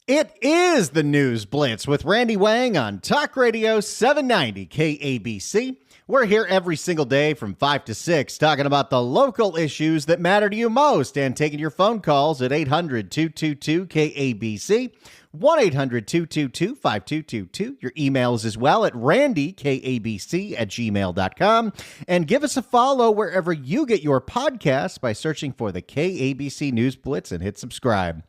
It is the News Blitz with Randy Wang on Talk Radio 790 KABC. We're here every single day from 5 to 6 talking about the local issues that matter to you most and taking your phone calls at 800-222-KABC, 1-800-222-5222. Your emails as well at randykabc@gmail.com. And give us a follow wherever you get your podcasts by searching for the KABC News Blitz and hit subscribe.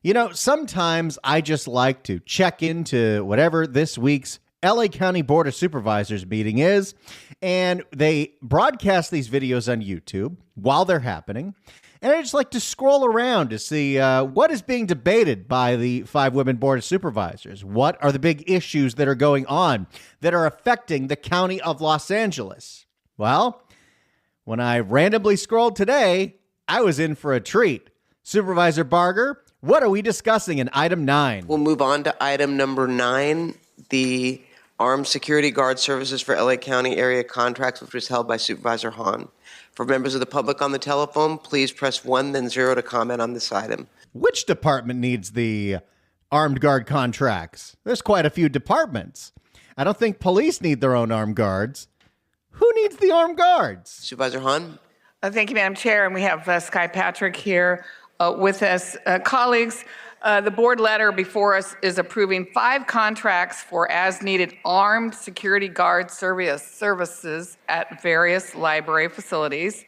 You know, sometimes I just like to check into whatever this week's LA County Board of Supervisors meeting is, and they broadcast these videos on YouTube while they're happening, and I just like to scroll around to see what is being debated by the 5 women Board of Supervisors. What are the big issues that are going on that are affecting the county of Los Angeles? Well, when I randomly scrolled today, I was in for a treat. Supervisor Barger, what are we discussing in item 9? We'll move on to item number 9, the Armed Security Guard Services for LA County Area Contracts, which was held by Supervisor Hahn. For members of the public on the telephone, please press 1, then 0 to comment on this item. Which department needs the armed guard contracts? There's quite a few departments. I don't think police need their own armed guards. Who needs the armed guards? Supervisor Hahn? Thank you, Madam Chair. And we have Sky Patrick here with us. Colleagues, the board letter before us is approving 5 contracts for as-needed armed security guard services at various library facilities.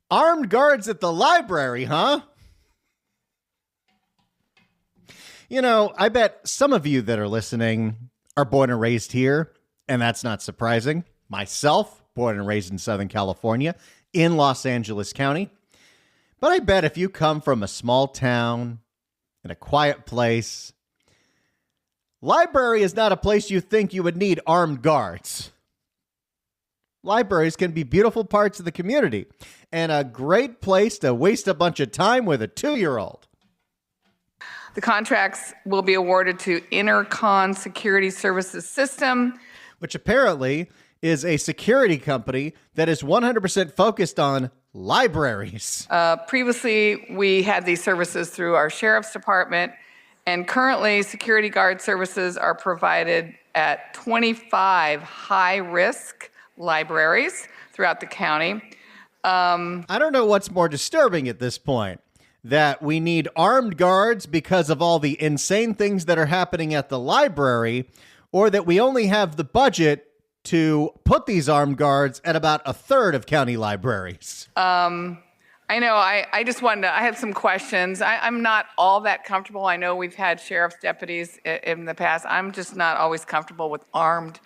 Armed guards at the library, huh? You know, I bet some of you that are listening are born and raised here, and that's not surprising. Myself, born and raised in Southern California, in Los Angeles County. But I bet if you come from a small town, in a quiet place, library is not a place you think you would need armed guards. Libraries can be beautiful parts of the community and a great place to waste a bunch of time with a 2-year-old. The contracts will be awarded to Intercon Security Services System, which apparently is a security company that is 100% focused on libraries. Previously, we had these services through our sheriff's department, and currently security guard services are provided at 25 high-risk libraries throughout the county. I don't know what's more disturbing at this point, that we need armed guards because of all the insane things that are happening at the library, or that we only have the budget to put these armed guards at about a third of county libraries. I know, I just wanted to, I have some questions. I'm not all that comfortable. I know we've had sheriff's deputies in the past. I'm just not always comfortable with armed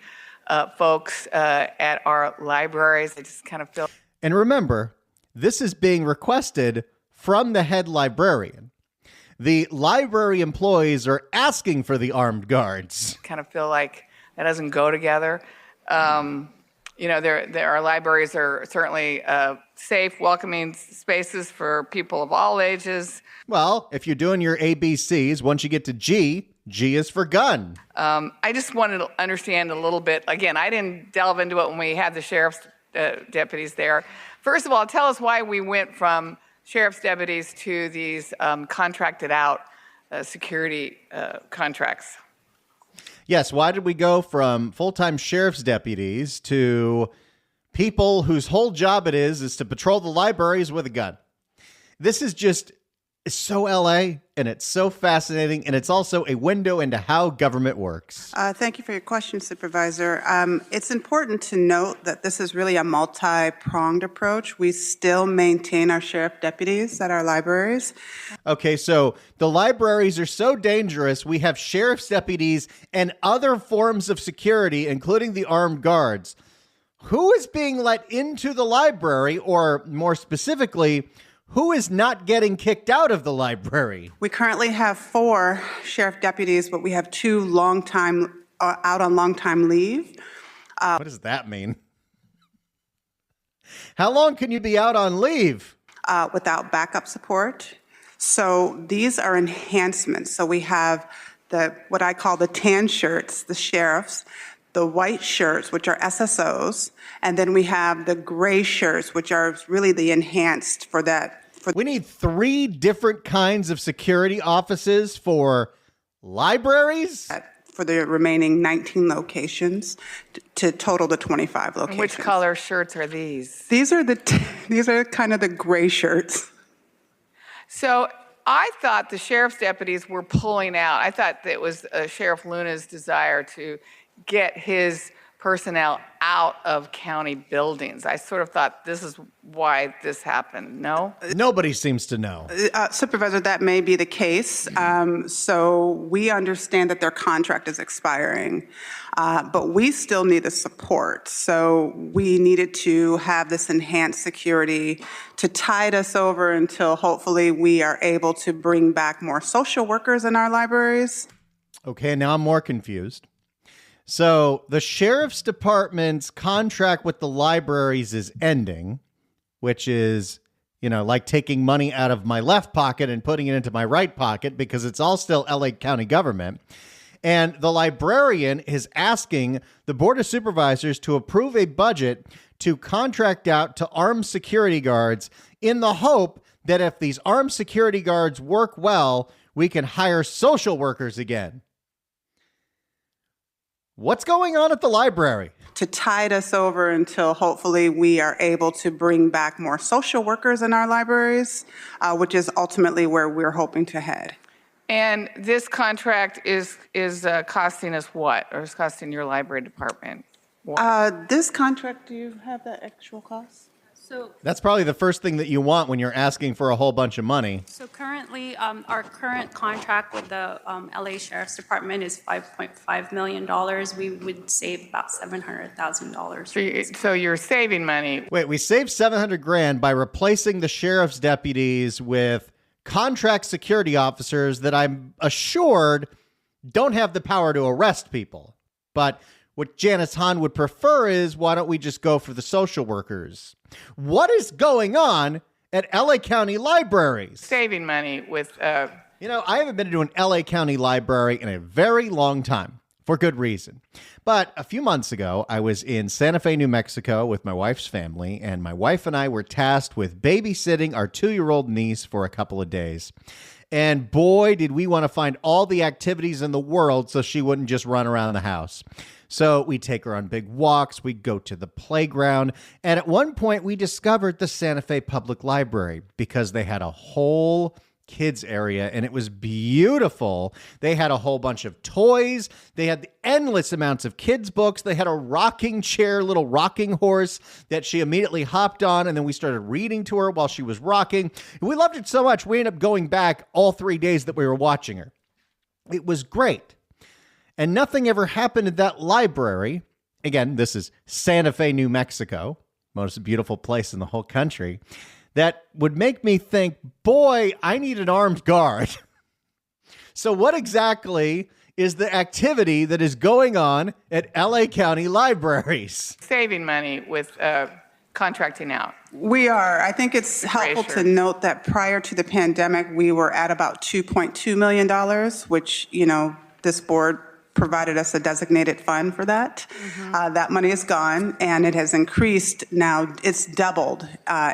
folks at our libraries. I just kind of feel. And remember, this is being requested from the head librarian. The library employees are asking for the armed guards. Kind of feel like that doesn't go together. You know, our libraries are certainly safe, welcoming spaces for people of all ages. Well, if you're doing your ABCs, once you get to G is for gun. I just wanted to understand a little bit. Again, I didn't delve into it when we had the sheriff's deputies there. First of all, tell us why we went from sheriff's deputies to these contracted out security contracts. Yes, why did we go from full-time sheriff's deputies to people whose whole job it is to patrol the libraries with a gun? This is just so LA, and it's so fascinating, and it's also a window into how government works. Thank you for your question, Supervisor. It's important to note that this is really a multi-pronged approach. We still maintain our sheriff deputies at our libraries. Okay, so the libraries are so dangerous, we have sheriff's deputies and other forms of security, including the armed guards. Who is being let into the library, or more specifically, who is not getting kicked out of the library? We currently have 4 sheriff deputies, but we have 2 out on long-time leave. What does that mean? How long can you be out on leave? Without backup support. So these are enhancements. So we have what I call the tan shirts, the sheriffs, the white shirts, which are SSOs, and then we have the gray shirts, which are really the enhanced for that. We need 3 different kinds of security offices for libraries? For the remaining 19 locations to total the 25 locations. And which color shirts are these? These are kind of the gray shirts. So I thought the sheriff's deputies were pulling out. I thought that it was Sheriff Luna's desire to get his personnel out of county buildings. I sort of thought this is why this happened. No? Nobody seems to know. Supervisor, that may be the case. So we understand that their contract is expiring, but we still need the support. So we needed to have this enhanced security to tide us over until hopefully we are able to bring back more social workers in our libraries. Okay, now I'm more confused. So the sheriff's department's contract with the libraries is ending, which is, like taking money out of my left pocket and putting it into my right pocket because it's all still LA County government. And the librarian is asking the Board of Supervisors to approve a budget to contract out to armed security guards in the hope that if these armed security guards work well, we can hire social workers again. What's going on at the library? To tide us over until hopefully we are able to bring back more social workers in our libraries, which is ultimately where we're hoping to head. And this contract is costing us what? Or is costing your library department what? This contract, do you have the actual cost? That's probably the first thing that you want when you're asking for a whole bunch of money. So currently, our current contract with the LA Sheriff's Department is $5.5 million. We would save about $700,000. So you're saving money. Wait, we saved $700,000 by replacing the sheriff's deputies with contract security officers that I'm assured don't have the power to arrest people. But what Janice Hahn would prefer is, why don't we just go for the social workers? What is going on at LA County libraries? Saving money with... I haven't been to an LA County library in a very long time, for good reason. But a few months ago, I was in Santa Fe, New Mexico with my wife's family, and my wife and I were tasked with babysitting our 2-year-old niece for a couple of days. And boy, did we want to find all the activities in the world so she wouldn't just run around the house. So we'd take her on big walks, we'd go to the playground, and at one point we discovered the Santa Fe Public Library because they had a whole kids area and it was beautiful. They had a whole bunch of toys. They had endless amounts of kids' books. They had a rocking chair, little rocking horse that she immediately hopped on, and then we started reading to her while she was rocking. And we loved it so much, we ended up going back all 3 days that we were watching her. It was great. And nothing ever happened at that library. Again, this is Santa Fe, New Mexico, most beautiful place in the whole country, that would make me think, boy, I need an armed guard. So what exactly is the activity that is going on at LA County libraries? Saving money with contracting out. We are. I think it's helpful to note that prior to the pandemic, we were at about $2.2 million, which, this board provided us a designated fund for that. Mm-hmm. That money is gone, and it has increased. Now it's doubled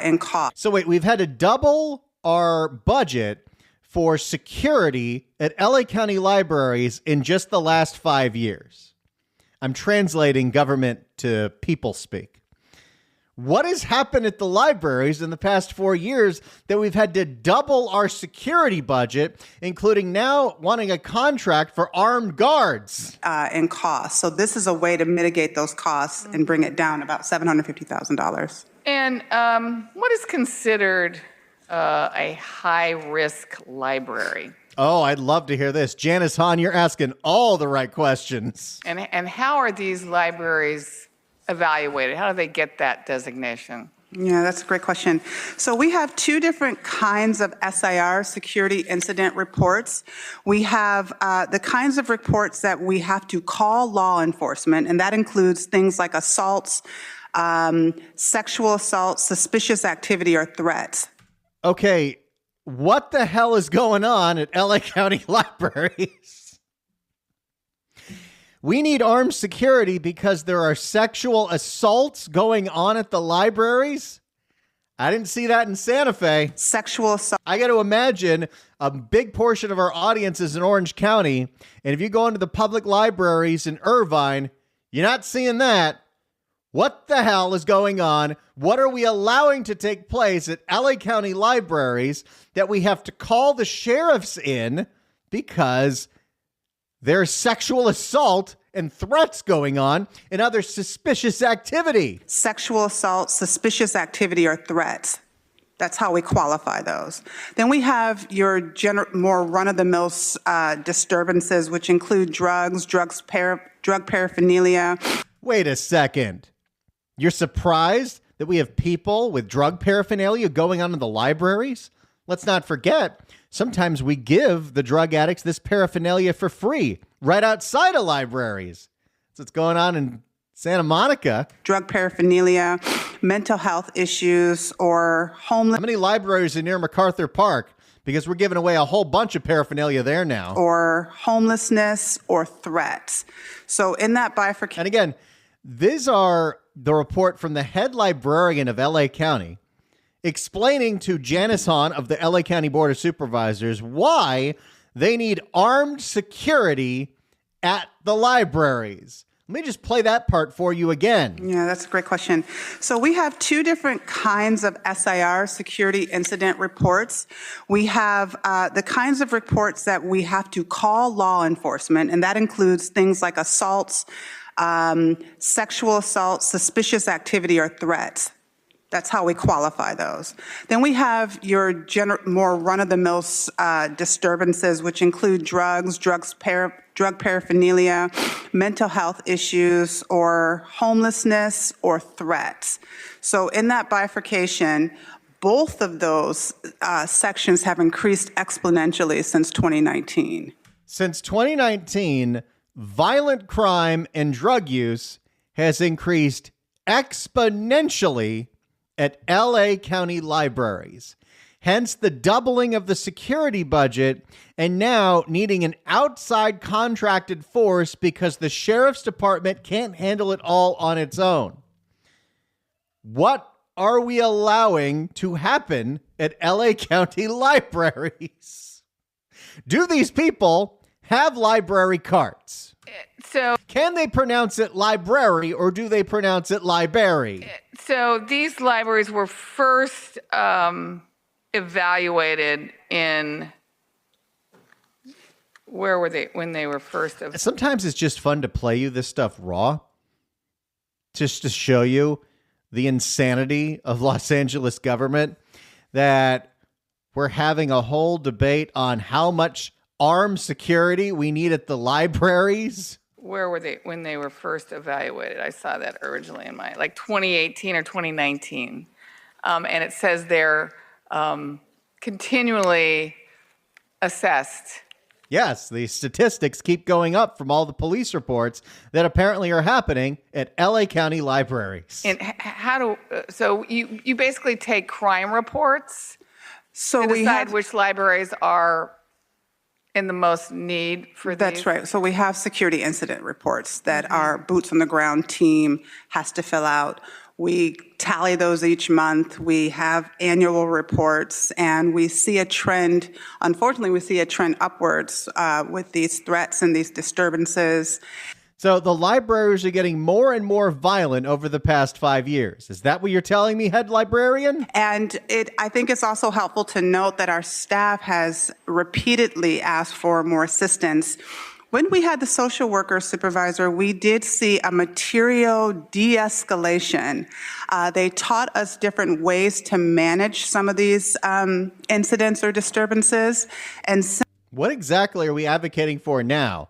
in cost. So wait, we've had to double our budget for security at LA County libraries in just the last 5 years. I'm translating government to people speak. What has happened at the libraries in the past 4 years that we've had to double our security budget, including now wanting a contract for armed guards? In cost. So this is a way to mitigate those costs and bring it down about $750,000. And what is considered a high-risk library? Oh, I'd love to hear this. Janice Hahn, you're asking all the right questions. And how are these libraries evaluated? How do they get that designation? Yeah, that's a great question. So we have two different kinds of SIR, security incident reports. We have the kinds of reports that we have to call law enforcement, and that includes things like assaults, sexual assaults, suspicious activity, or threats. Okay, what the hell is going on at LA County libraries? We need armed security because there are sexual assaults going on at the libraries? I didn't see that in Santa Fe. Sexual assault. I got to imagine a big portion of our audience is in Orange County. And if you go into the public libraries in Irvine, you're not seeing that. What the hell is going on? What are we allowing to take place at LA County libraries that we have to call the sheriffs in because there's sexual assault and threats going on and other suspicious activity? Sexual assault, suspicious activity, or threats. That's how we qualify those. Then we have your more run-of-the-mill disturbances, which include drug paraphernalia. Wait a second. You're surprised that we have people with drug paraphernalia going on in the libraries? Let's not forget, sometimes we give the drug addicts this paraphernalia for free right outside of libraries. That's what's going on in Santa Monica. Drug paraphernalia, mental health issues, or homeless. How many libraries are near MacArthur Park? Because we're giving away a whole bunch of paraphernalia there now. Or homelessness or threats. So in that bifurcation. And again, these are the report from the head librarian of LA County explaining to Janice Hahn of the LA County Board of Supervisors why they need armed security at the libraries. Let me just play that part for you again. Yeah, that's a great question. So we have two different kinds of SIR, security incident reports. We have the kinds of reports that we have to call law enforcement, and that includes things like assaults, sexual assault, suspicious activity, or threats. That's how we qualify those. Then we have your more run-of-the-mill disturbances, which include drug paraphernalia, mental health issues, or homelessness or threats. So in that bifurcation, both of those sections have increased exponentially since 2019. Since 2019, violent crime and drug use has increased exponentially at LA County libraries. Hence the doubling of the security budget and now needing an outside contracted force because the sheriff's department can't handle it all on its own. What are we allowing to happen at LA County libraries? Do these people have library cards? So can they pronounce it library or do they pronounce it library? So these libraries were first evaluated in, where were they when they were first? Sometimes it's just fun to play you this stuff raw, just to show you the insanity of Los Angeles government, that we're having a whole debate on how much armed security we need at the libraries. Where were they when they were first evaluated? I saw that originally in my, 2018 or 2019. And it says they're continually assessed. Yes, the statistics keep going up from all the police reports that apparently are happening at LA County libraries. And so you basically take crime reports to decide which libraries are in the most need for That's these? right. So we have security incident reports that our boots on the ground team has to fill out. We tally those each month. We have annual reports, and we see a trend. Unfortunately, we see a trend upwards with these threats and these disturbances. So the libraries are getting more and more violent over the past 5 years. Is that what you're telling me, head librarian? And I think it's also helpful to note that our staff has repeatedly asked for more assistance. When we had the social worker supervisor, we did see a material de-escalation. They taught us different ways to manage some of these incidents or disturbances. And what exactly are we advocating for now?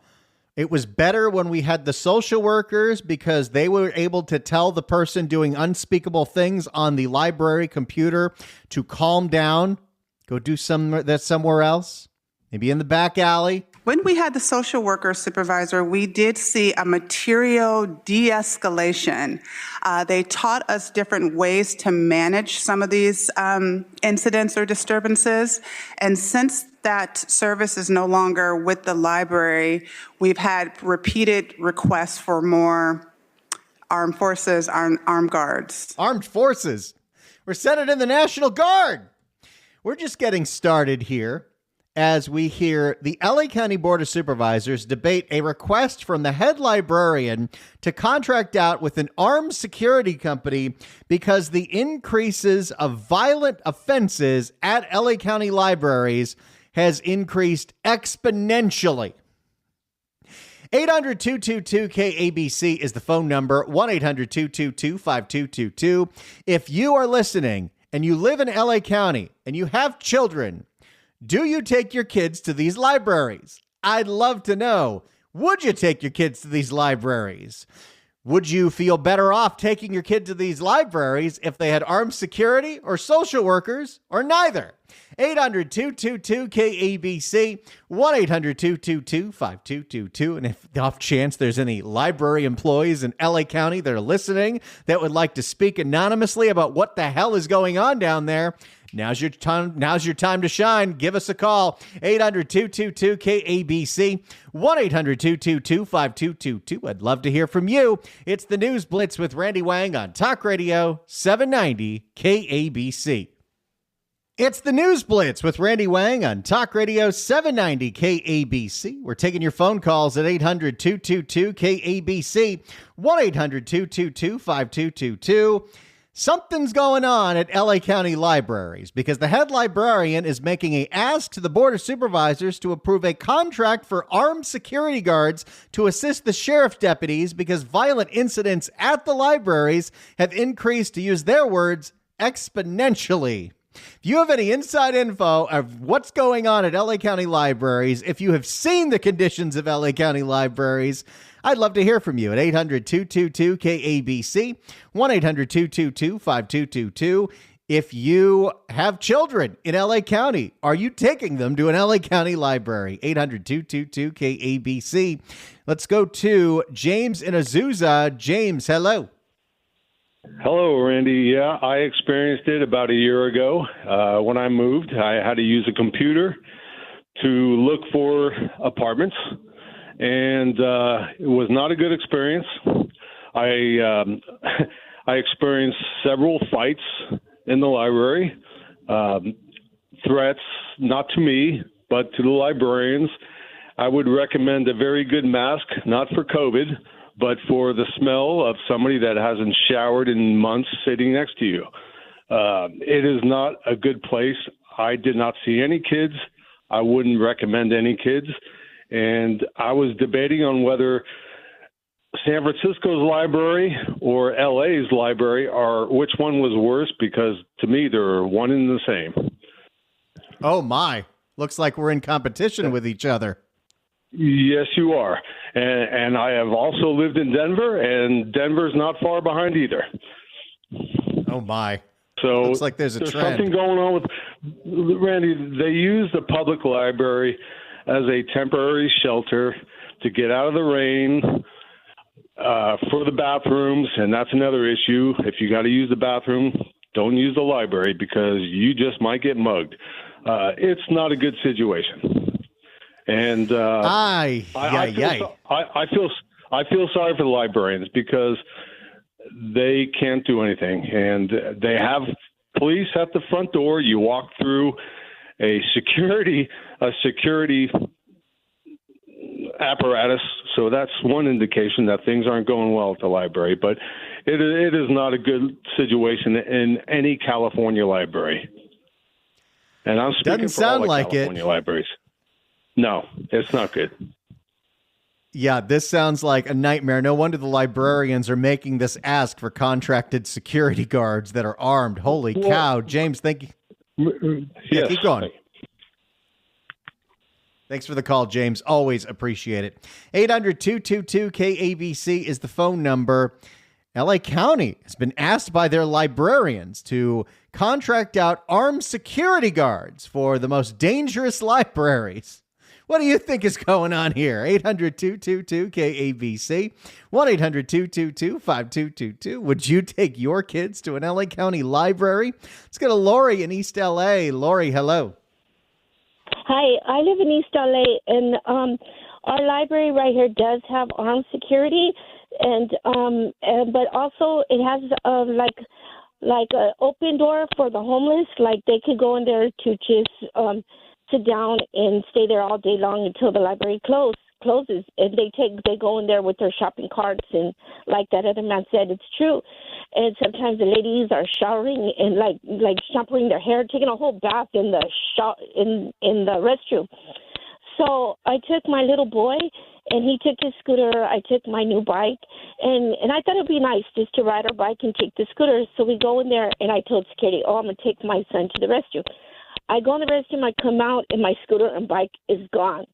It was better when we had the social workers because they were able to tell the person doing unspeakable things on the library computer to calm down, go do that somewhere else, maybe in the back alley. When we had the social worker supervisor, we did see a material de-escalation. They taught us different ways to manage some of these incidents or disturbances. And since that service is no longer with the library, we've had repeated requests for more armed forces, armed guards. Armed forces? We're sending in the National Guard. We're just getting started here as we hear the LA County Board of Supervisors debate a request from the head librarian to contract out with an armed security company because the increases of violent offenses at LA County libraries has increased exponentially. 800-222-KABC is the phone number, 1-800-222-5222. If you are listening and you live in LA County and you have children, do you take your kids to these libraries? I'd love to know. Would you take your kids to these libraries? Would you feel better off taking your kid to these libraries if they had armed security or social workers or neither? 800-222-KABC, 1-800-222-5222. And if off chance there's any library employees in LA County that are listening that would like to speak anonymously about what the hell is going on down there, now's your time to shine. Give us a call. 800-222-KABC, 1-800-222-5222. I'd love to hear from you. It's the News Blitz with Randy Wang on Talk Radio 790 KABC. It's the News Blitz with Randy Wang on Talk Radio 790 KABC. We're taking your phone calls at 800-222-KABC, 1-800-222-5222. Something's going on at LA County libraries because the head librarian is making an ask to the Board of Supervisors to approve a contract for armed security guards to assist the sheriff deputies because violent incidents at the libraries have increased, to use their words, exponentially. If you have any inside info of what's going on at LA County libraries, if you have seen the conditions of LA County libraries, I'd love to hear from you at 800-222-KABC, 1-800-222-5222. If you have children in LA County, are you taking them to an LA County library? 800-222-KABC. Let's go to James in Azusa. James, hello. Hello, Randy. Yeah, I experienced it about a year ago. When I moved, I had to use a computer to look for apartments, and it was not a good experience. I experienced several fights in the library, threats, not to me, but to the librarians. I would recommend a very good mask, not for COVID, but for the smell of somebody that hasn't showered in months sitting next to you. It is not a good place. I did not see any kids. I wouldn't recommend any kids. And I was debating on whether San Francisco's library or LA's library, which one was worse, because to me, they're one and the same. Oh, my. Looks like we're in competition with each other. Yes, you are. And I have also lived in Denver, and Denver's not far behind either. Oh, my. So looks like there's trend. Something going on with Randy. They use the public library as a temporary shelter to get out of the rain for the bathrooms, and that's another issue. If you got to use the bathroom, don't use the library because you just might get mugged. It's not a good situation. And I feel sorry for the librarians because they can't do anything, and they have police at the front door. You walk through a security apparatus, so that's one indication that things aren't going well at the library. But it is not a good situation in any California library. And I'm speaking for all the California libraries. No, it's not good. Yeah, this sounds like a nightmare. No wonder the librarians are making this ask for contracted security guards that are armed. Holy cow. James, thank you. Yes. Keep going. Thanks for the call, James. Always appreciate it. 800-222-KABC is the phone number. LA County has been asked by their librarians to contract out armed security guards for the most dangerous libraries. What do you think is going on here? 800-222-KABC, 1-800-222-5222. Would you take your kids to an LA County library? Let's go to Lori in East LA. Lori, hello. Hi, I live in East LA, and our library right here does have armed security, and but also it has like an open door for the homeless. Like they could go in there to just sit down and stay there all day long until the library closes. And they go in there with their shopping carts, and like that other man said, it's true. And sometimes the ladies are showering and like shampooing their hair, taking a whole bath in the in the restroom. So I took my little boy, and he took his scooter. I took my new bike, and I thought it'd be nice just to ride our bike and take the scooter. So we go in there, and I told security, I'm going to take my son to the restroom. I go in the restroom, I come out, and my scooter and bike is gone.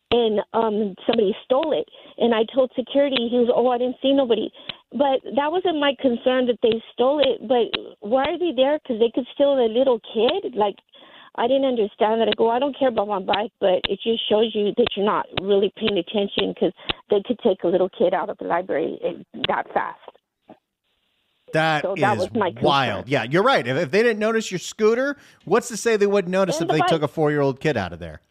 And somebody stole it. And I told security, he was, I didn't see nobody. But that wasn't my concern that they stole it. But why are they there? Because they could steal a little kid? Like, I didn't understand that. I go, I don't care about my bike, but it just shows you that you're not really paying attention, because they could take a little kid out of the library that fast. That is wild. Yeah, you're right. If they didn't notice your scooter, what's to say they wouldn't notice if they took a 4-year-old kid out of there?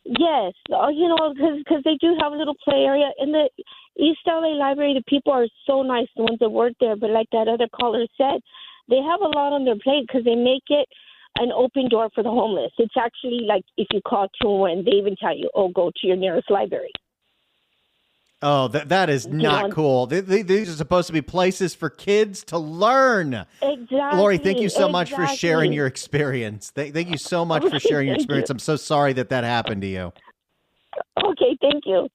Yes, because they do have a little play area. In the East LA Library, the people are so nice, the ones that work there. But like that other caller said, they have a lot on their plate because they make it an open door for the homeless. It's actually like if you call 211, they even tell you, go to your nearest library. Oh, that is not cool. These are supposed to be places for kids to learn. Exactly. Lori, thank you so much for sharing your experience. Thank you so much for sharing your experience. I'm so sorry that happened to you. Okay, thank you.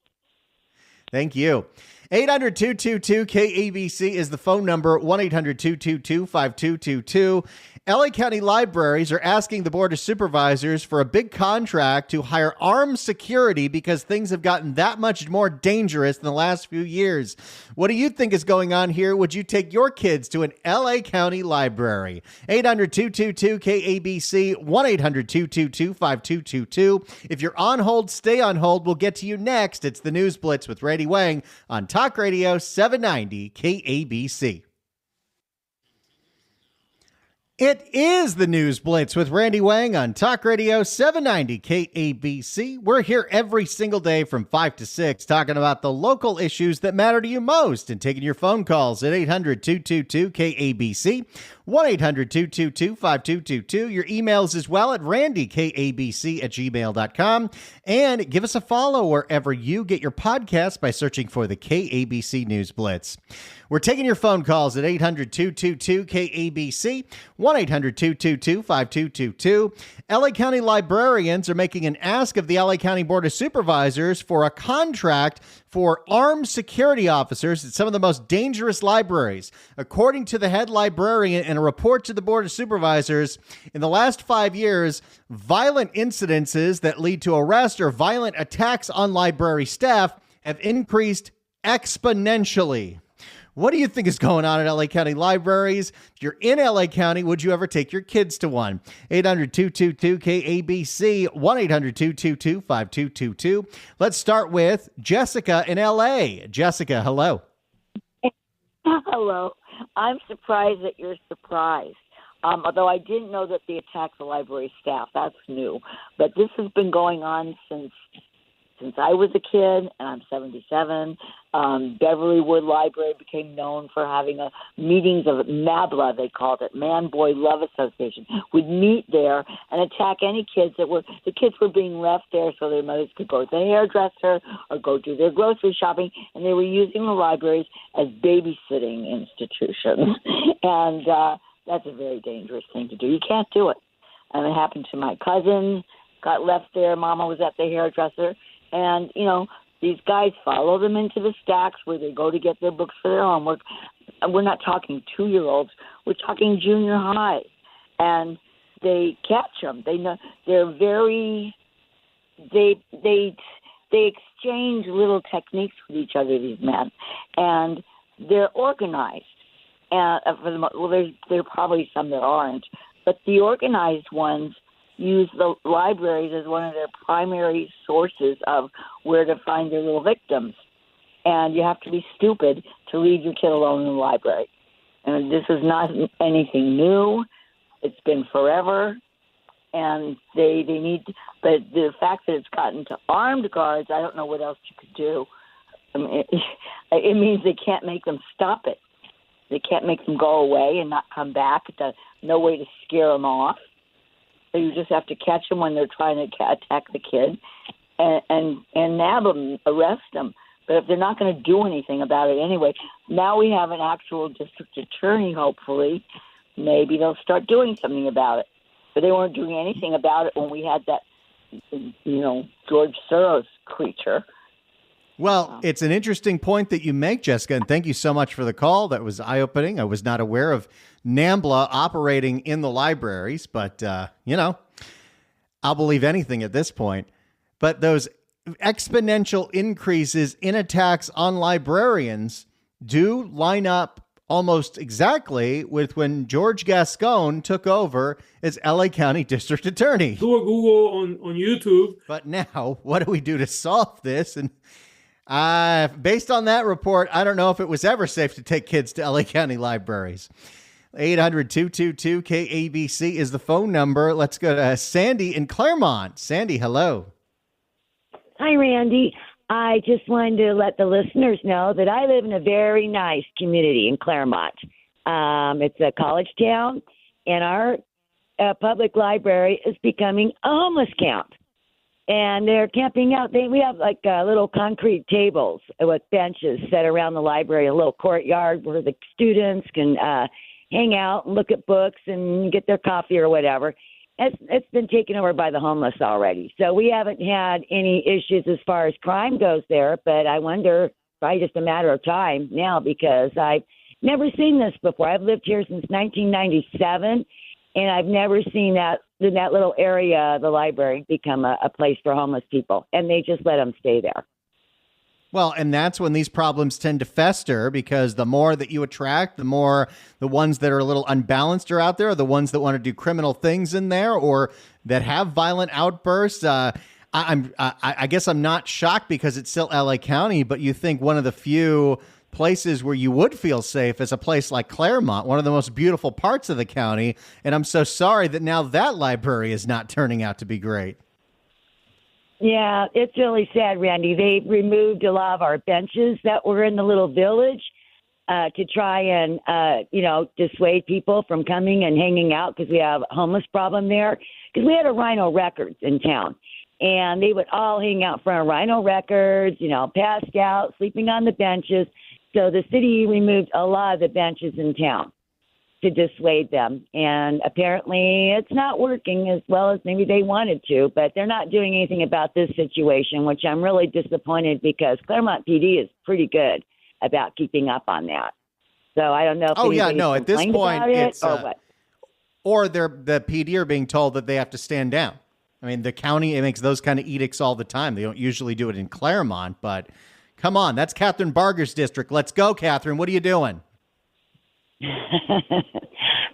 Thank you. 800-222-KABC is the phone number, 1-800-222-5222. LA County Libraries are asking the Board of Supervisors for a big contract to hire armed security because things have gotten that much more dangerous in the last few years. What do you think is going on here? Would you take your kids to an LA County library? 800-222-KABC, 1-800-222-5222. If you're on hold, stay on hold. We'll get to you next. It's the News Blitz with Randy Wang on Talk Radio 790 KABC. It is the News Blitz with Randy Wang on Talk Radio 790 KABC. We're here every single day from 5 to 6 talking about the local issues that matter to you most and taking your phone calls at 800-222-KABC, 1-800-222-5222. Your emails as well at randykabc@gmail.com. And give us a follow wherever you get your podcasts by searching for the KABC News Blitz. We're taking your phone calls at 800-222-KABC, 1-800-222-5222. LA County librarians are making an ask of the LA County Board of Supervisors for a contract for armed security officers at some of the most dangerous libraries. According to the head librarian in a report to the Board of Supervisors, in the last 5 years, violent incidences that lead to arrest or violent attacks on library staff have increased exponentially. What do you think is going on at LA County libraries? If you're in LA County, would you ever take your kids to one? 800-222-KABC, 1-800-222-5222. Let's start with Jessica in LA. Jessica, hello. Hello. I'm surprised that you're surprised. Although I didn't know that they attacked the library staff. That's new. But this has been going on since I was a kid, and I'm 77. Beverlywood Library became known for having meetings of MABLA, they called it, Man-Boy Love Association, would meet there and attack any kids the kids were being left there so their mothers could go to the hairdresser or go do their grocery shopping, and they were using the libraries as babysitting institutions. And that's a very dangerous thing to do. You can't do it. And it happened to my cousin, got left there. Mama was at the hairdresser. And, these guys follow them into the stacks where they go to get their books for their homework. And we're not talking 2-year-olds. We're talking junior high. And they catch them. They're very – they exchange little techniques with each other, these men. And they're organized. And there are probably some that aren't. But the organized ones – use the libraries as one of their primary sources of where to find their little victims. And you have to be stupid to leave your kid alone in the library. And this is not anything new. It's been forever. And they need, but the fact that it's gotten to armed guards, I don't know what else you could do. I mean, it means they can't make them stop it. They can't make them go away and not come back. There's no way to scare them off. So you just have to catch them when they're trying to attack the kid and nab them, arrest them. But if they're not going to do anything about it anyway, now we have an actual district attorney, hopefully. Maybe they'll start doing something about it. But they weren't doing anything about it when we had that, George Soros creature. Well, it's an interesting point that you make, Jessica, and thank you so much for the call. That was eye-opening. I was not aware of NAMBLA operating in the libraries, but, I'll believe anything at this point. But those exponential increases in attacks on librarians do line up almost exactly with when George Gascon took over as LA County District Attorney. Do a Google on YouTube. But now, what do we do to solve this? And based on that report, I don't know if it was ever safe to take kids to LA County libraries. 800-222-KABC is the phone number. Let's go to Sandy in Claremont. Sandy, hello. Hi, Randy. I just wanted to let the listeners know that I live in a very nice community in Claremont. It's a college town, and our public library is becoming a homeless camp. And they're camping out. We have like little concrete tables with benches set around the library, a little courtyard where the students can hang out and look at books and get their coffee or whatever. It's been taken over by the homeless already. So we haven't had any issues as far as crime goes there, but I wonder, probably just a matter of time now, because I've never seen this before. I've lived here since 1997, and I've never seen that in that little area, the library, become a place for homeless people, and they just let them stay there. Well, and that's when these problems tend to fester, because the more that you attract, the more the ones that are a little unbalanced are out there, the ones that want to do criminal things in there or that have violent outbursts. I guess I'm not shocked because it's still LA County, but you think one of the few places where you would feel safe is a place like Claremont, one of the most beautiful parts of the county. And I'm so sorry that now that library is not turning out to be great. Yeah, it's really sad, Randy. They removed a lot of our benches that were in the little village to try and, dissuade people from coming and hanging out because we have a homeless problem there. Because we had a Rhino Records in town, and they would all hang out in front of Rhino Records, passed out, sleeping on the benches. So the city removed a lot of the benches in town to dissuade them. And apparently it's not working as well as maybe they wanted to, but they're not doing anything about this situation, which I'm really disappointed because Claremont PD is pretty good about keeping up on that. So I don't know if at this point it's or what. Or the PD are being told that they have to stand down. I mean, the county makes those kind of edicts all the time. They don't usually do it in Claremont, but come on, that's Catherine Barger's district. Let's go, Catherine. What are you doing?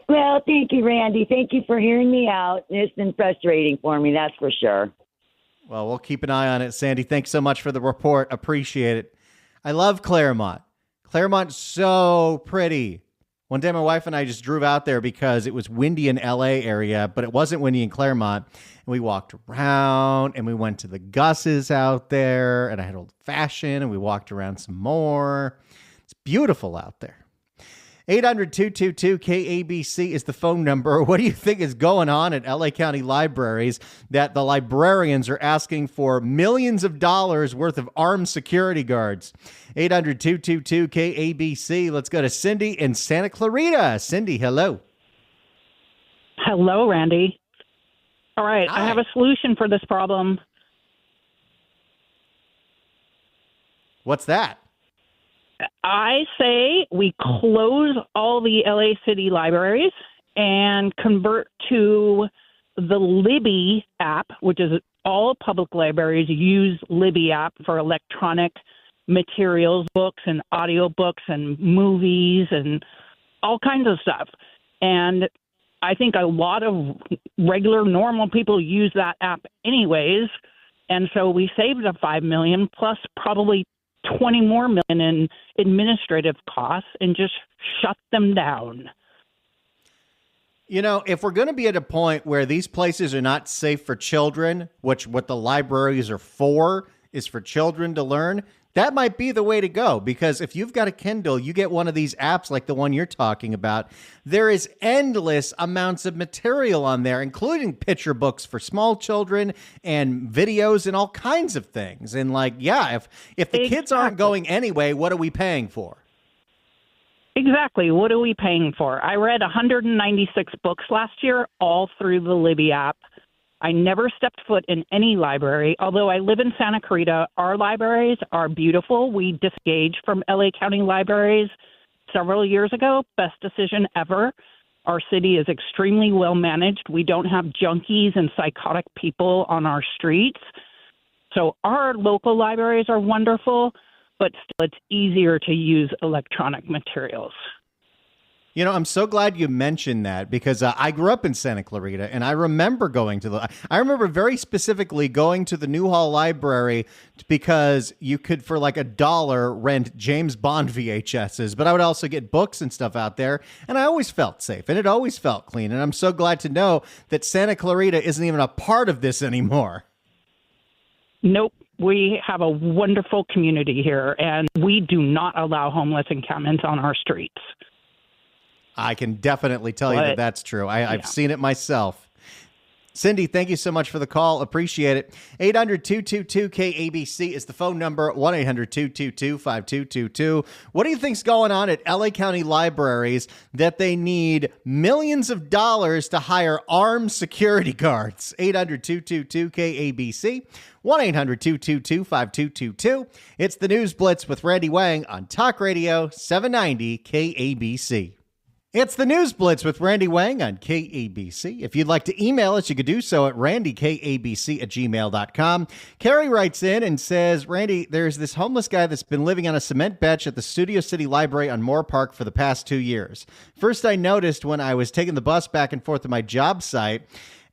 Well, thank you, Randy. Thank you for hearing me out. It's been frustrating for me, that's for sure. Well, we'll keep an eye on it, Sandy. Thanks so much for the report. Appreciate it. I love Claremont. Claremont's so pretty. One day, my wife and I just drove out there because it was windy in LA area, but it wasn't windy in Claremont. And we walked around and we went to the Gus's out there, and I had old fashioned, and we walked around some more. It's beautiful out there. 800-222-KABC is the phone number. What do you think is going on at LA County libraries that the librarians are asking for millions of dollars worth of armed security guards? 800-222-KABC. Let's go to Cindy in Santa Clarita. Cindy, hello. Hello, Randy. All right, Hi. I have a solution for this problem. What's that? I say we close all the LA City libraries and convert to the Libby app, which is all public libraries use Libby app for electronic materials, books and audiobooks and movies and all kinds of stuff. And I think a lot of regular, normal people use that app anyways. And so we saved the $5 million plus probably $20 more million in administrative costs and just shut them down. You know, if we're going to be at a point where these places are not safe for children, which what the libraries are for is for children to learn, That might be the way to go, because if you've got a Kindle, you get one of these apps like the one you're talking about. There is endless amounts of material on there, including picture books for small children and videos and all kinds of things. And like, yeah, if the kids aren't going anyway, what are we paying for? Exactly. What are we paying for? I read 196 books last year, all through the Libby app. I never stepped foot in any library. Although I live in Santa Clarita, our libraries are beautiful. We disengaged from LA County libraries several years ago. Best decision ever. Our city is extremely well managed. We don't have junkies and psychotic people on our streets. So our local libraries are wonderful, but still it's easier to use electronic materials. You know, I'm so glad you mentioned that, because I grew up in Santa Clarita, and I remember I remember very specifically going to the Newhall Library because you could, for like $1, rent James Bond VHSs, but I would also get books and stuff out there, and I always felt safe, and it always felt clean, and I'm so glad to know that Santa Clarita isn't even a part of this anymore. Nope. We have a wonderful community here, and we do not allow homeless encampments on our streets. I can definitely tell you that that's true. I've seen it myself. Cindy, thank you so much for the call. Appreciate it. 800-222-KABC is the phone number, 1-800-222-5222. What do you think's going on at LA County libraries that they need millions of dollars to hire armed security guards? 800-222-KABC, 1-800-222-5222. It's the News Blitz with Randy Wang on Talk Radio 790 KABC. It's the News Blitz with Randy Wang on KABC. If you'd like to email us, you could do so at randykabc@gmail.com. Carrie writes in and says, Randy, there's this homeless guy that's been living on a cement bench at the Studio City Library on Moore Park for the past 2 years. First, I noticed when I was taking the bus back and forth to my job site,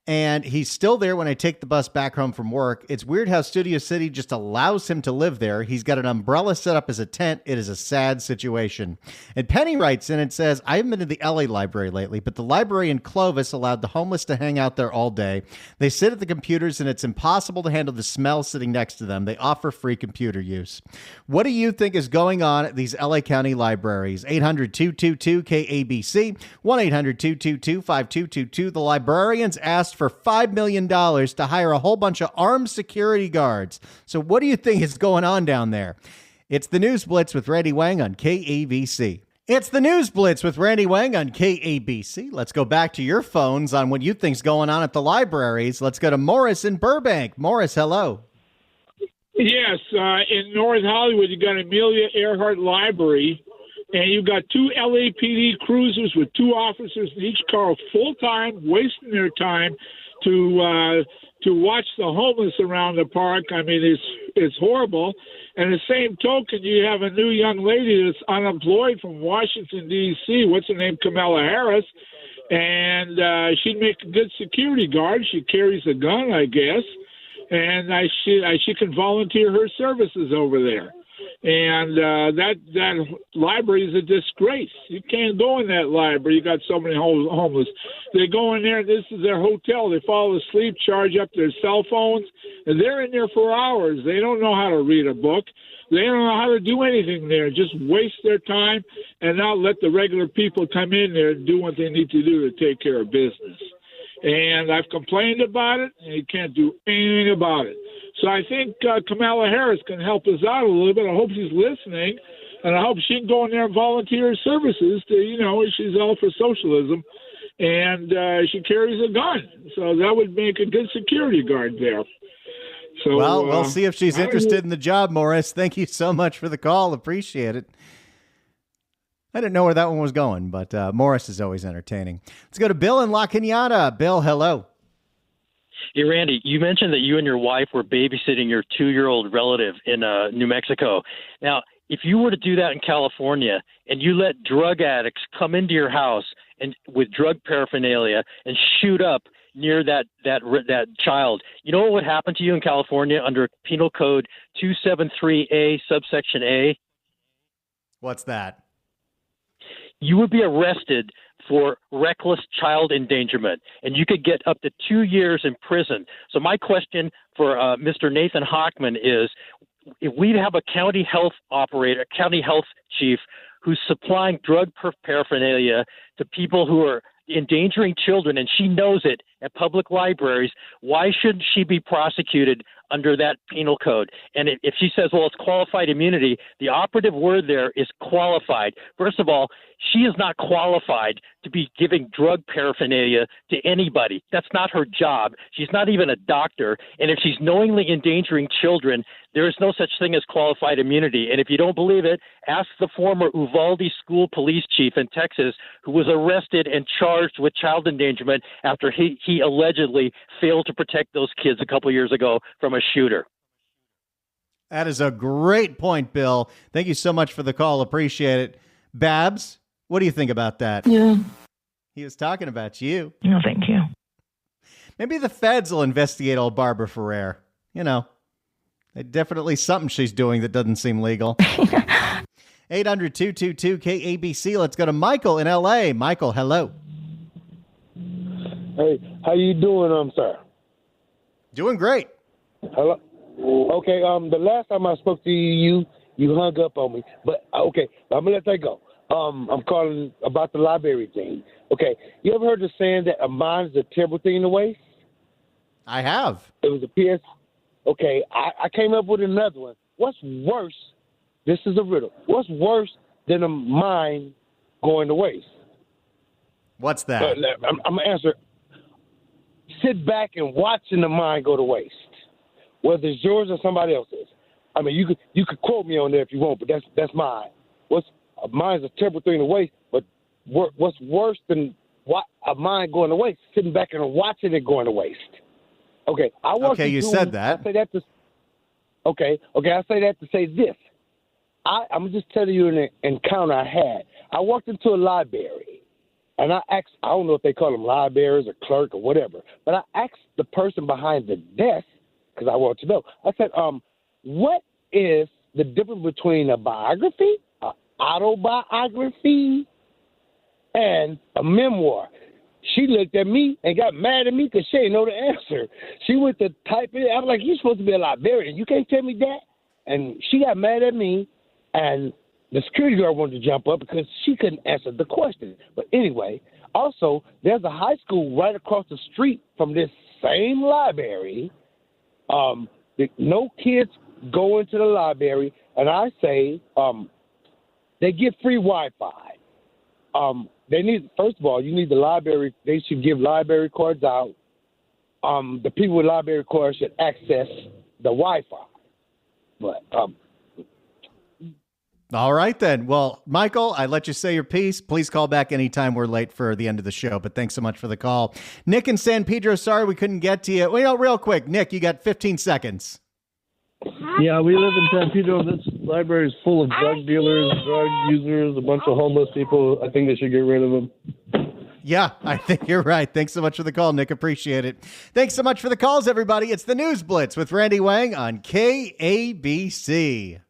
and he's still there when I take the bus back home from work. It's weird how Studio City just allows him to live there. He's got an umbrella set up as a tent. It is a sad situation. And Penny writes in and says, I haven't been to the LA library lately, but the library in Clovis allowed the homeless to hang out there all day. They sit at the computers, and it's impossible to handle the smell sitting next to them. They offer free computer use. What do you think is going on at these LA County libraries? 800-222-KABC, 1-800-222-5222. The librarians asked for $5 million to hire a whole bunch of armed security guards. So what do you think is going on down there? It's the News Blitz with Randy Wang on KABC. It's the News Blitz with Randy Wang on KABC. Let's go back to your phones on what you think's going on at the libraries. Let's go to Morris in Burbank. Morris, hello. Yes, in North Hollywood, you got Amelia Earhart Library, and you've got 2 LAPD cruisers with 2 officers in each car, full-time, wasting their time to watch the homeless around the park. I mean, it's horrible. And the same token, you have a new young lady that's unemployed from Washington, D.C. What's her name? Kamala Harris. And she'd make a good security guard. She carries a gun, I guess. And she can volunteer her services over there. And that library is a disgrace. You can't go in that library. You got so many homeless. They go in there. This is their hotel. They fall asleep, charge up their cell phones, and they're in there for hours. They don't know how to read a book. They don't know how to do anything there. Just waste their time and not let the regular people come in there and do what they need to do to take care of business. And I've complained about it, and you can't do anything about it. So I think Kamala Harris can help us out a little bit. I hope she's listening, and I hope she can go in there and volunteer her services to, she's all for socialism, and she carries a gun. So that would make a good security guard there. So, well, we'll see if she's interested in the job, Morris. Thank you so much for the call. Appreciate it. I didn't know where that one was going, but Morris is always entertaining. Let's go to Bill in La Cañada. Bill, hello. Hey, Randy, you mentioned that you and your wife were babysitting your 2-year-old relative in New Mexico. Now, if you were to do that in California and you let drug addicts come into your house and with drug paraphernalia and shoot up near that child, you know what would happen to you in California under Penal Code 273A, subsection A? What's that? You would be arrested for reckless child endangerment, and you could get up to 2 years in prison. So my question for Mr. Nathan Hochman is, if we have a county health operator, county health chief who's supplying drug paraphernalia to people who are endangering children, and she knows it at public libraries, why shouldn't she be prosecuted under that penal code? And if she says, well, it's qualified immunity, the operative word there is qualified. First of all, she is not qualified to be giving drug paraphernalia to anybody. That's not her job. She's not even a doctor. And if she's knowingly endangering children, there is no such thing as qualified immunity. And if you don't believe it, ask the former Uvalde school police chief in Texas who was arrested and charged with child endangerment after he allegedly failed to protect those kids a couple years ago from a shooter. That is a great point, Bill. Thank you so much for the call. Appreciate it. Babs, what do you think about that? Yeah. He was talking about you. No, thank you. Maybe the feds will investigate old Barbara Ferrer. You know, definitely something she's doing that doesn't seem legal. 800-222-KABC. Let's go to Michael in L.A. Michael, hello. Hey, how you doing, sir? Doing great. Hello. Okay, the last time I spoke to you hung up on me. But okay, I'm gonna let that go. I'm calling about the library thing. Okay, you ever heard the saying that a mind is a terrible thing to waste? I have. It was a PS. Okay, I came up with another one. What's worse? This is a riddle. What's worse than a mind going to waste? What's that? I'm gonna answer. Sit back and watching the mind go to waste, whether it's yours or somebody else's. I mean, you could quote me on there if you want, but that's mine. Mine's a terrible thing to waste, but what's worse than a mind going to waste? Sitting back and watching it going to waste. Okay, you said that. I say that to say this. I'm just telling you an encounter I had. I walked into a library. And I asked, I don't know if they call them librarians or clerk or whatever, but I asked the person behind the desk, because I wanted to know. I said, what is the difference between a biography, an autobiography, and a memoir? She looked at me and got mad at me because she didn't know the answer. She went to type it. I was like, you're supposed to be a librarian. You can't tell me that? And she got mad at me, and the security guard wanted to jump up because she couldn't answer the question. But anyway, also, there's a high school right across the street from this same library. No kids go into the library, and I say they get free Wi-Fi. First of all, you need the library. They should give library cards out. The people with library cards should access the Wi-Fi. But all right, then. Well, Michael, I let you say your piece. Please call back anytime we're late for the end of the show, but thanks so much for the call. Nick in San Pedro, sorry we couldn't get to you. Well, real quick, Nick, you got 15 seconds. Yeah, we live in San Pedro. This library is full of drug dealers, drug users, a bunch of homeless people. I think they should get rid of them. Yeah, I think you're right. Thanks so much for the call, Nick. Appreciate it. Thanks so much for the calls, everybody. It's the News Blitz with Randy Wang on KABC.